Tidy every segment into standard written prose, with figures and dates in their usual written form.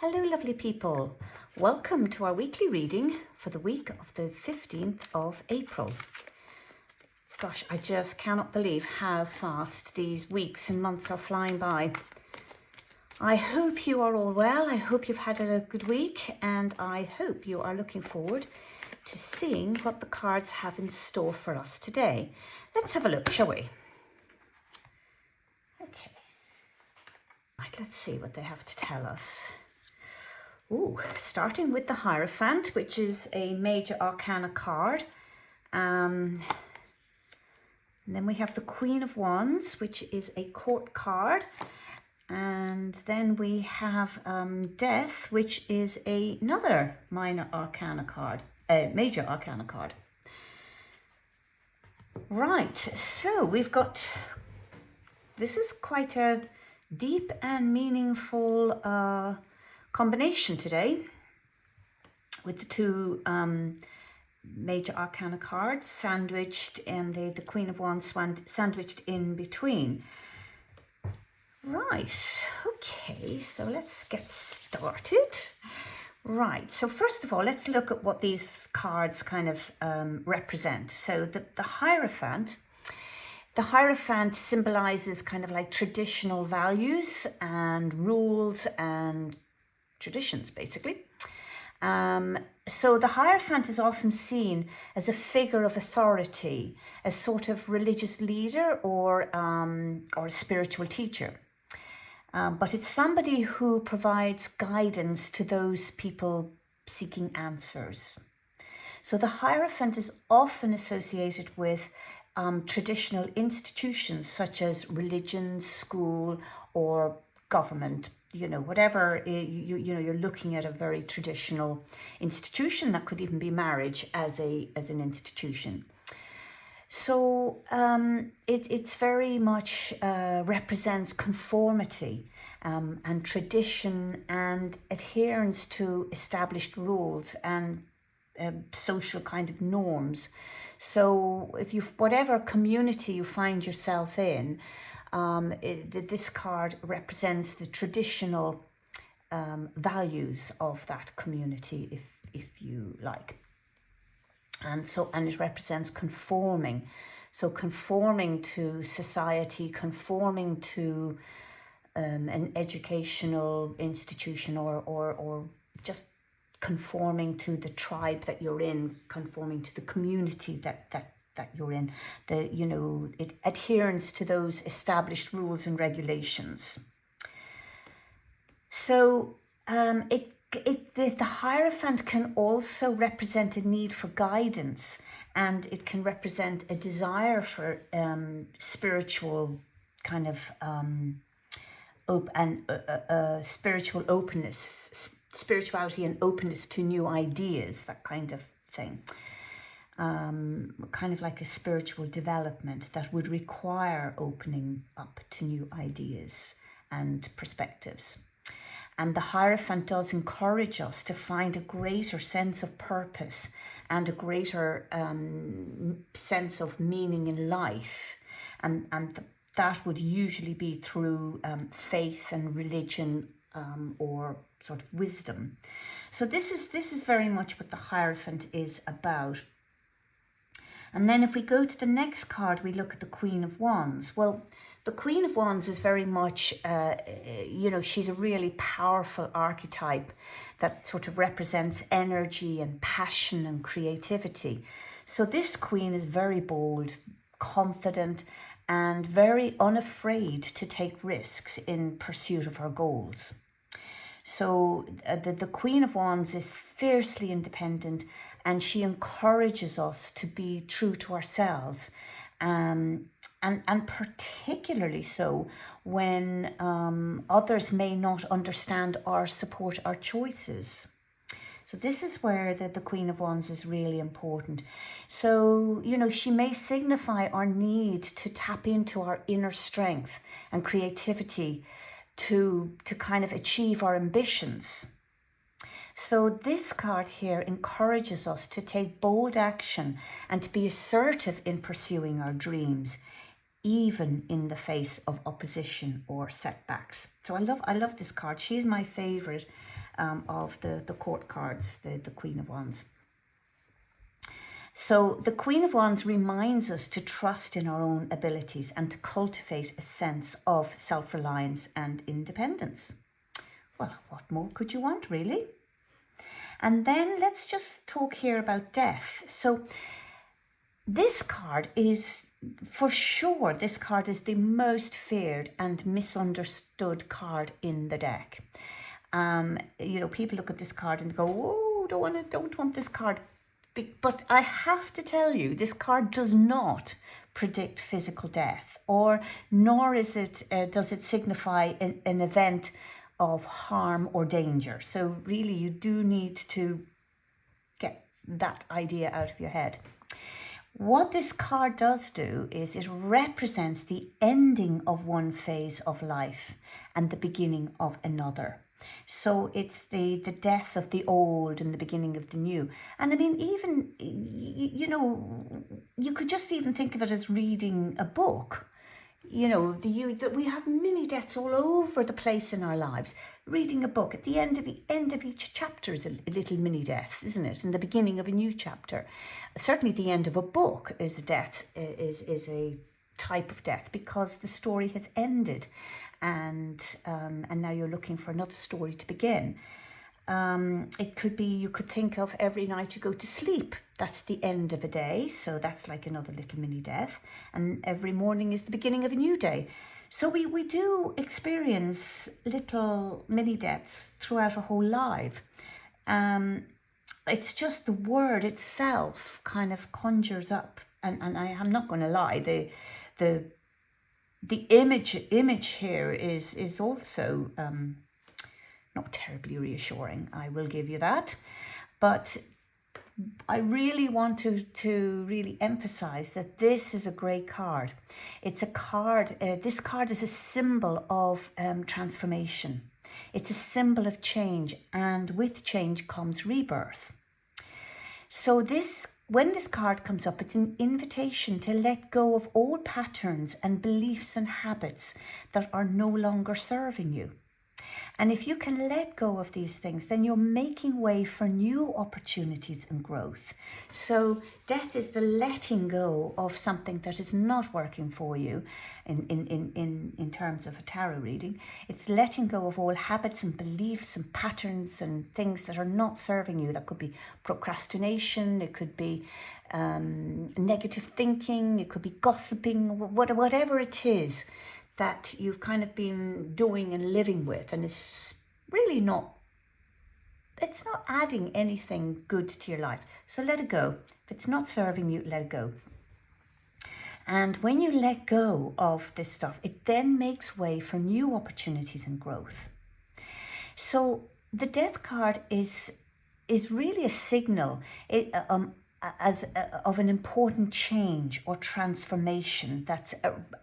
Hello lovely people, welcome to our weekly reading for the week of the 15th of April. Gosh, I just cannot believe how fast these weeks and months are flying by. I hope you are all well, I hope you've had a good week, and I hope you are looking forward to seeing what the cards have in store for us today. Let's have a look, shall we? Okay, right, let's see what they have to tell us. Ooh, starting with the Hierophant, which is a major arcana card. And then we have the Queen of Wands, which is a court card. And then we have Death, which is another minor arcana card, major arcana card. Right, so we've got, this is quite a deep and meaningful combination today with the two major arcana cards sandwiched and the Queen of Wands sandwiched in between. Right, okay, so let's get started. Right, so first of all, let's look at what these cards kind of represent. So the Hierophant symbolizes kind of like traditional values and rules and traditions, basically. So the Hierophant is often seen as a figure of authority, a sort of religious leader or a spiritual teacher. But it's somebody who provides guidance to those people seeking answers. So the Hierophant is often associated with traditional institutions such as religion, school, or government. You know, whatever, you're looking at a very traditional institution. That could even be marriage as an institution. So it's very much represents conformity and tradition and adherence to established rules and social kind of norms. So if whatever community you find yourself in, this card represents the traditional values of that community, if you like. And it represents conforming. So conforming to society, conforming to an educational institution or just conforming to the tribe that you're in, conforming to the community that you're in, adherence to those established rules and regulations. So the Hierophant can also represent a need for guidance, and it can represent a desire for spiritual kind of spiritual openness, spirituality and openness to new ideas, that kind of thing. Kind of like a spiritual development that would require opening up to new ideas and perspectives. And the Hierophant does encourage us to find a greater sense of purpose and a greater sense of meaning in life. And that would usually be through faith and religion or sort of wisdom. So this is very much what the Hierophant is about. And then if we go to the next card, we look at the Queen of Wands. Well, the Queen of Wands is very much, she's a really powerful archetype that sort of represents energy and passion and creativity. So this queen is very bold, confident, and very unafraid to take risks in pursuit of her goals. So the Queen of Wands is fiercely independent, and she encourages us to be true to ourselves. And particularly so when others may not understand or support our choices. So this is where the Queen of Wands is really important. So, she may signify our need to tap into our inner strength and creativity to kind of achieve our ambitions. So this card here encourages us to take bold action and to be assertive in pursuing our dreams, even in the face of opposition or setbacks. So I love this card. She's my favorite. of the court cards, the Queen of Wands. So the Queen of Wands reminds us to trust in our own abilities and to cultivate a sense of self-reliance and independence. Well, what more could you want, really? And then let's just talk here about death. So this card is, for sure, this card is the most feared and misunderstood card in the deck. People look at this card and go, "Oh, don't want this card." But I have to tell you, this card does not predict physical death, nor does it signify an event of harm or danger. So really, you do need to get that idea out of your head. What this card does do is it represents the ending of one phase of life and the beginning of another. So it's the death of the old and the beginning of the new. And I mean, even, you could just even think of it as reading a book. That we have mini deaths all over the place in our lives. Reading a book, at the end of each chapter is a little mini death, isn't it? And the beginning of a new chapter. Certainly the end of a book is a death, is a type of death, because the story has ended. And now you're looking for another story to begin. It could be, you could think of every night you go to sleep, that's the end of a day, so that's like another little mini death. And every morning is the beginning of a new day. So we do experience little mini deaths throughout our whole life. It's just the word itself kind of conjures up, and I'm not going to lie, the image here is also not terribly reassuring, I will give you that. But I really want to really emphasize that this is a great card. It's a card, this card is a symbol of transformation. It's a symbol of change, and with change comes rebirth. So when this card comes up, it's an invitation to let go of old patterns and beliefs and habits that are no longer serving you. And if you can let go of these things, then you're making way for new opportunities and growth. So death is the letting go of something that is not working for you in terms of a tarot reading. It's letting go of all habits and beliefs and patterns and things that are not serving you. That could be procrastination, it could be negative thinking, it could be gossiping, whatever it is that you've kind of been doing and living with, and it's really not adding anything good to your life. So let it go. If it's not serving you, let it go. And when you let go of this stuff, it then makes way for new opportunities and growth. So the death card is really a signal of an important change or transformation that's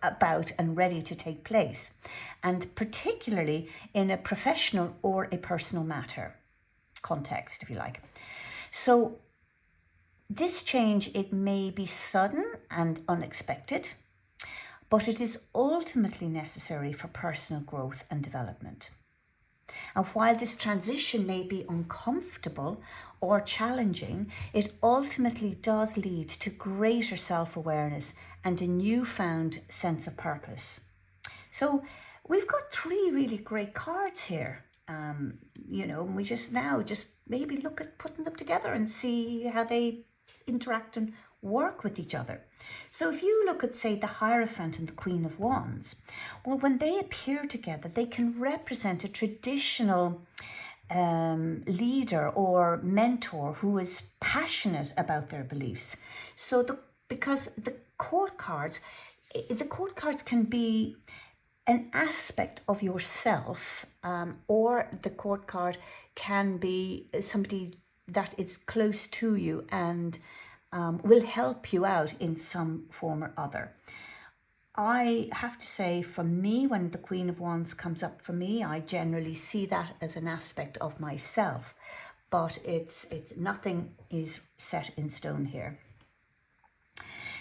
about and ready to take place, and particularly in a professional or a personal matter context, if you like. So this change, it may be sudden and unexpected, but it is ultimately necessary for personal growth and development. And while this transition may be uncomfortable or challenging, it ultimately does lead to greater self-awareness and a newfound sense of purpose. So we've got 3 really great cards here. We just maybe look at putting them together and see how they interact and work with each other. So if you look at, say, the Hierophant and the Queen of Wands, well, when they appear together, they can represent a traditional leader or mentor who is passionate about their beliefs. So because the court cards can be an aspect of yourself, or the court card can be somebody that is close to you and will help you out in some form or other. I have to say, for me, when the Queen of Wands comes up for me, I generally see that as an aspect of myself, but it's nothing is set in stone here.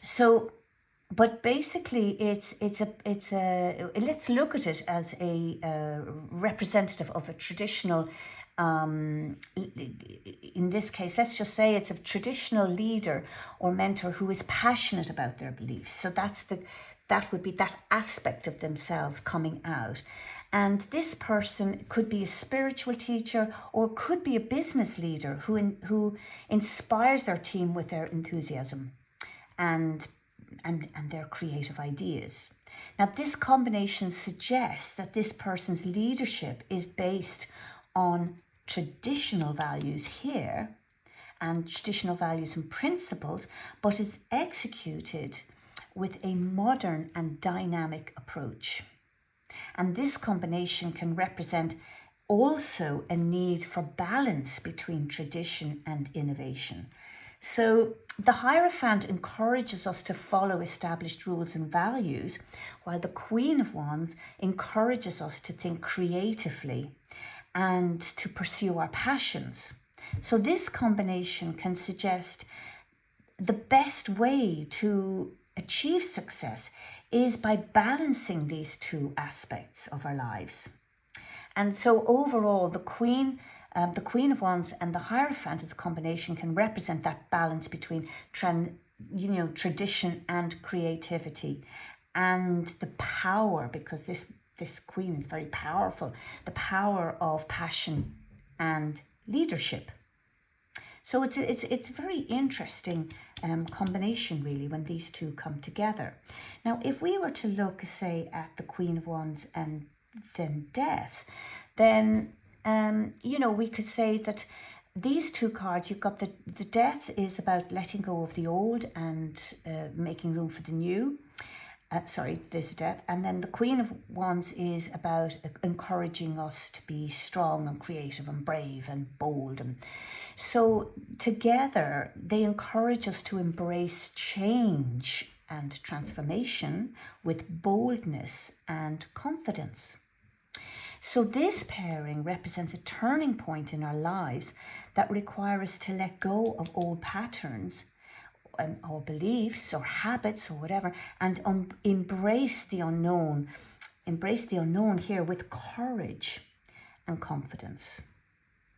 So, but basically, it's a let's look at it as a representative of a traditional In this case, let's just say it's a traditional leader or mentor who is passionate about their beliefs. So that would be that aspect of themselves coming out. And this person could be a spiritual teacher or could be a business leader who inspires their team with their enthusiasm and their creative ideas. Now, this combination suggests that this person's leadership is based on traditional values here and traditional values and principles, but is executed with a modern and dynamic approach. And this combination can represent also a need for balance between tradition and innovation. So the Hierophant encourages us to follow established rules and values, while the Queen of Wands encourages us to think creatively and to pursue our passions. So this combination can suggest the best way to achieve success is by balancing these two aspects of our lives. And so overall, the Queen of Wands and the Hierophant as a combination can represent that balance between tradition and creativity, and the power, because this Queen is very powerful, the power of passion and leadership. So it's a very interesting combination, really, when these two come together. Now, if we were to look, say, at the Queen of Wands and then Death, then we could say that these two cards, you've got the Death is about letting go of the old and making room for the new. This Death. And then the Queen of Wands is about encouraging us to be strong and creative and brave and bold. And so together, they encourage us to embrace change and transformation with boldness and confidence. So this pairing represents a turning point in our lives that require us to let go of old patterns or beliefs or habits or whatever, and embrace the unknown. Embrace the unknown here with courage and confidence.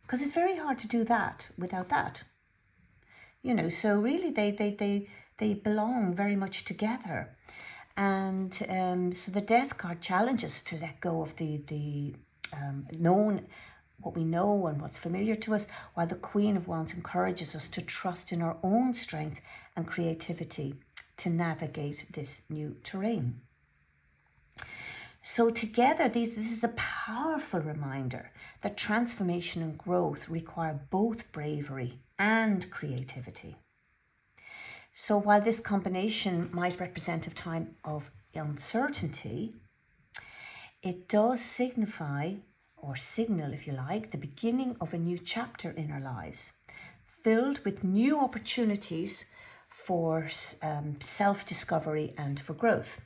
Because it's very hard to do that without that. So really they belong very much together. And so the Death card challenges to let go of the known, what we know and what's familiar to us, while the Queen of Wands encourages us to trust in our own strength and creativity to navigate this new terrain. So together, this is a powerful reminder that transformation and growth require both bravery and creativity. So while this combination might represent a time of uncertainty, it does signify, or signal if you like, the beginning of a new chapter in our lives, filled with new opportunities for self-discovery and for growth.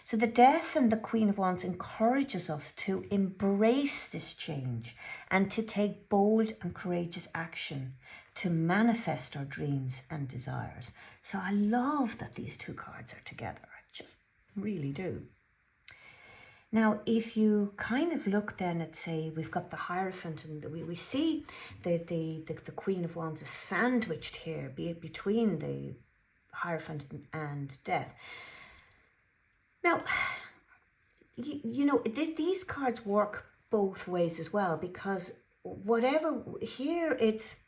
So the Death and the Queen of Wands encourages us to embrace this change and to take bold and courageous action to manifest our dreams and desires. So I love that these two cards are together. I just really do. Now, if you kind of look then at, say, we've got the Hierophant, and we see the Queen of Wands is sandwiched here, be it between the Hierophant and Death. Now, these cards work both ways as well, because whatever, here it's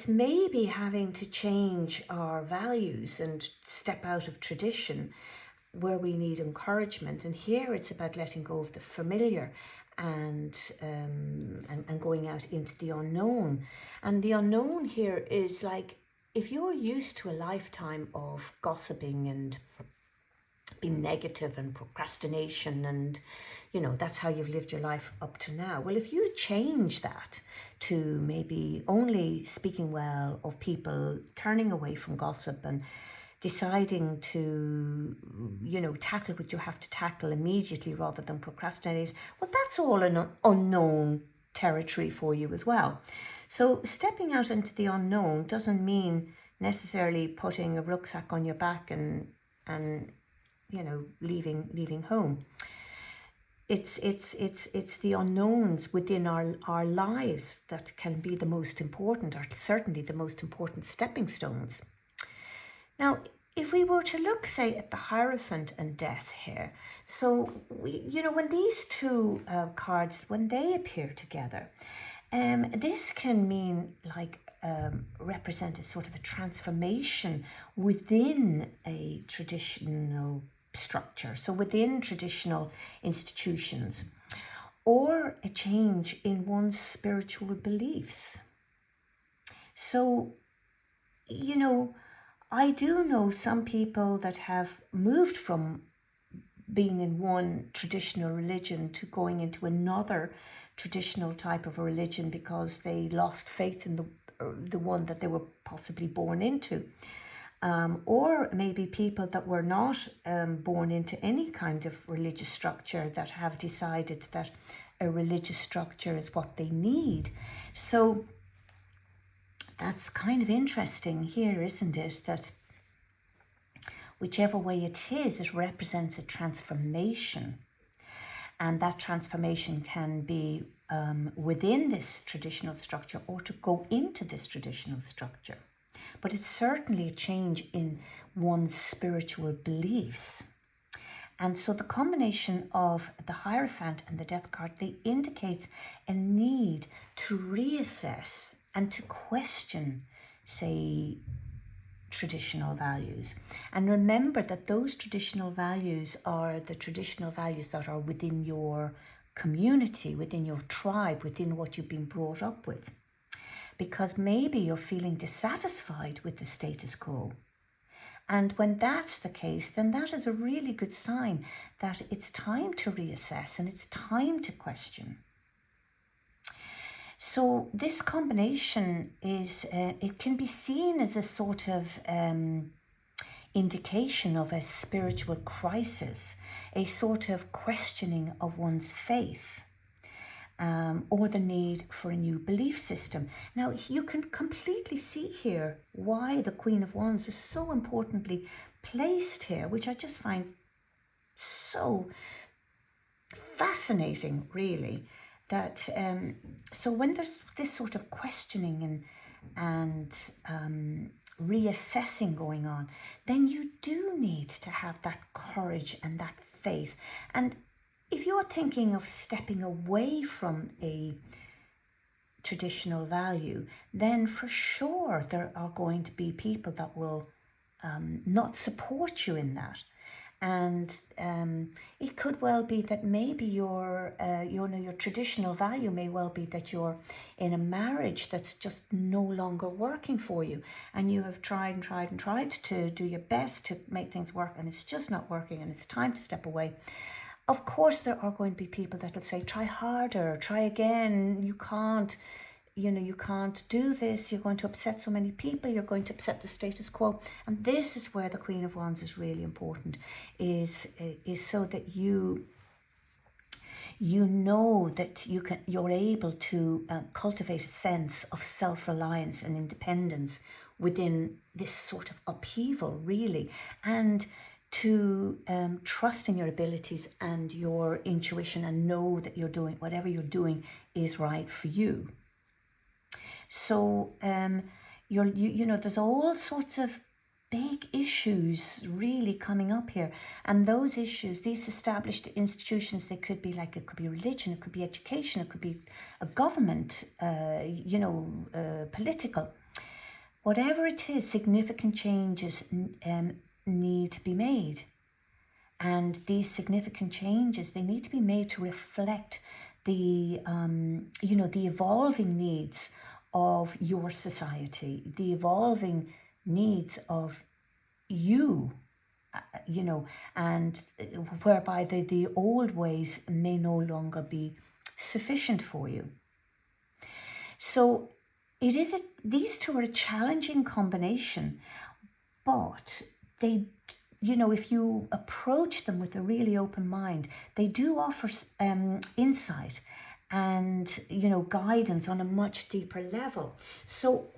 maybe having to change our values and step out of tradition where we need encouragement. And here it's about letting go of the familiar and going out into the unknown. And the unknown here is like, if you're used to a lifetime of gossiping and being negative and procrastination, and that's how you've lived your life up to now. Well, if you change that to maybe only speaking well of people, turning away from gossip and deciding to, tackle what you have to tackle immediately rather than procrastinate, well, that's all an unknown territory for you as well. So stepping out into the unknown doesn't mean necessarily putting a rucksack on your back and leaving home. it's the unknowns within our lives that can be the most important, or certainly the most important stepping stones. Now, if we were to look, say, at the Hierophant and Death here, so when these two cards, when they appear together, this can mean represent a sort of a transformation within a traditional structure, so within traditional institutions, or a change in one's spiritual beliefs. So, I do know some people that have moved from being in one traditional religion to going into another traditional type of a religion because they lost faith in the one that they were possibly born into. Or maybe people that were not born into any kind of religious structure that have decided that a religious structure is what they need. So that's kind of interesting here, isn't it? That whichever way it is, it represents a transformation. And that transformation can be within this traditional structure or to go into this traditional structure. But it's certainly a change in one's spiritual beliefs. And so the combination of the Hierophant and the Death card, they indicate a need to reassess and to question, say, traditional values. And remember that those traditional values are the traditional values that are within your community, within your tribe, within what you've been brought up with. Because maybe you're feeling dissatisfied with the status quo. And when that's the case, then that is a really good sign that it's time to reassess and it's time to question. So this combination is, it can be seen as a sort of indication of a spiritual crisis, a sort of questioning of one's faith. Or the need for a new belief system. Now, you can completely see here why the Queen of Wands is so importantly placed here, which I just find so fascinating, really. That so when there's this sort of questioning and reassessing going on, then you do need to have that courage and that faith. And if you're thinking of stepping away from a traditional value, then for sure there are going to be people that will not support you in that. And it could well be that maybe your traditional value may well be that you're in a marriage that's just no longer working for you, and you have tried to do your best to make things work, and it's just not working, and it's time to step away. Of course, there are going to be people that will say, try harder, try again, you can't do this, you're going to upset so many people, you're going to upset the status quo. And this is where the Queen of Wands is really important, is so that you know that you're able to cultivate a sense of self-reliance and independence within this sort of upheaval, really, and to trust in your abilities and your intuition and know that you're doing whatever you're doing is right for you. So there's all sorts of big issues really coming up here, and those issues, these established institutions, they could be it could be religion, it could be education, it could be a government, political, whatever it is, significant changes need to be made. And these significant changes, they need to be made to reflect the evolving needs of your society, the evolving needs of you, and whereby the old ways may no longer be sufficient for you. So these two are a challenging combination, but they, if you approach them with a really open mind, they do offer insight and, guidance on a much deeper level. So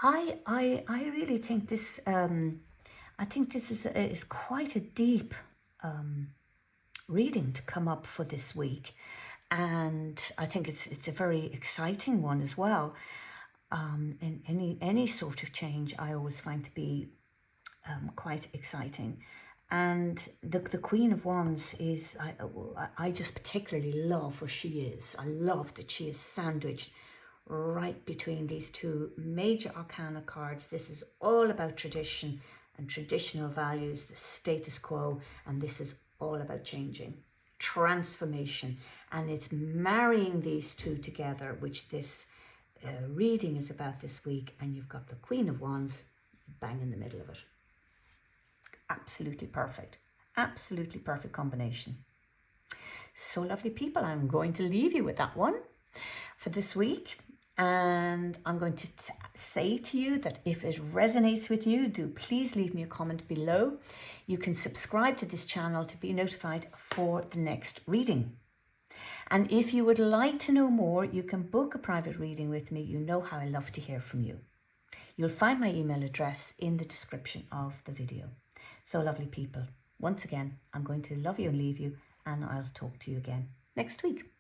I really think this, is quite a deep reading to come up for this week. And I think it's a very exciting one as well. In any sort of change, I always find to be quite exciting. And the Queen of Wands is, I just particularly love where she is. I love that she is sandwiched right between these two major arcana cards. This is all about tradition and traditional values, the status quo, and this is all about changing, transformation. And it's marrying these two together, which this reading is about this week. And you've got the Queen of Wands bang in the middle of it. Absolutely perfect. Absolutely perfect combination. So lovely people, I'm going to leave you with that one for this week. And I'm going to say to you that if it resonates with you, do please leave me a comment below. You can subscribe to this channel to be notified for the next reading. And if you would like to know more, you can book a private reading with me. You know how I love to hear from you. You'll find my email address in the description of the video. So lovely people, once again, I'm going to love you and leave you, and I'll talk to you again next week.